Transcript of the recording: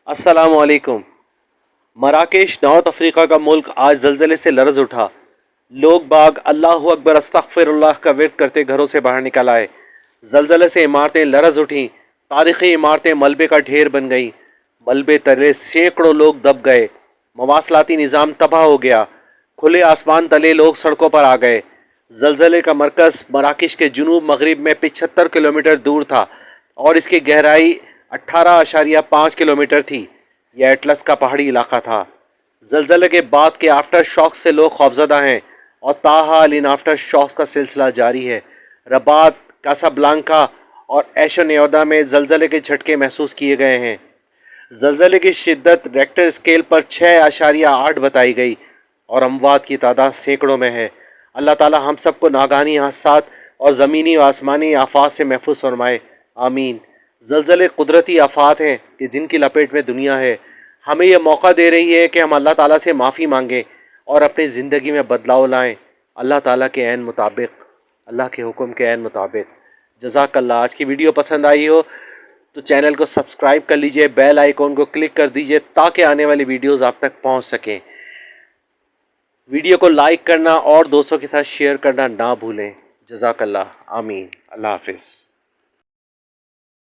السلام علیکم۔ مراکش نارتھ افریقہ کا ملک آج زلزلے سے لرز اٹھا۔ لوگ باغ اللہ اکبر استغفر اللہ کا ورد کرتے گھروں سے باہر نکل آئے۔ زلزلے سے عمارتیں لرز اٹھیں، تاریخی عمارتیں ملبے کا ڈھیر بن گئیں۔ ملبے تلے سینکڑوں لوگ دب گئے، مواصلاتی نظام تباہ ہو گیا، کھلے آسمان تلے لوگ سڑکوں پر آ گئے۔ زلزلے کا مرکز مراکش کے جنوب مغرب میں 75 کلومیٹر دور تھا اور اس کی گہرائی 18.5 کلومیٹر تھی۔ یہ ایٹلس کا پہاڑی علاقہ تھا۔ زلزلے کے بعد کے آفٹر شاک سے لوگ خوفزدہ ہیں اور تاحال ان آفٹر شاکس کا سلسلہ جاری ہے۔ رباط، کاسابلانکا اور ایشونیودا میں زلزلے کے جھٹکے محسوس کیے گئے ہیں۔ زلزلے کی شدت ریکٹر اسکیل پر 6.8 بتائی گئی اور اموات کی تعداد سینکڑوں میں ہے۔ اللہ تعالی ہم سب کو ناگہانی حادثات اور زمینی و آسمانی آفات سے محفوظ فرمائے، آمین۔ زلزلے قدرتی آفات ہیں کہ جن کی لپیٹ میں دنیا ہے۔ ہمیں یہ موقع دے رہی ہے کہ ہم اللہ تعالیٰ سے معافی مانگیں اور اپنی زندگی میں بدلاؤ لائیں، اللہ تعالیٰ کے عین مطابق، اللہ کے حکم کے عین مطابق۔ جزاک اللہ۔ آج کی ویڈیو پسند آئی ہو تو چینل کو سبسکرائب کر لیجئے، بیل آئیکن کو کلک کر دیجئے تاکہ آنے والی ویڈیوز آپ تک پہنچ سکیں۔ ویڈیو کو لائک کرنا اور دوستوں کے ساتھ شیئر کرنا نہ بھولیں۔ جزاک اللہ، آمین۔ اللہ حافظ۔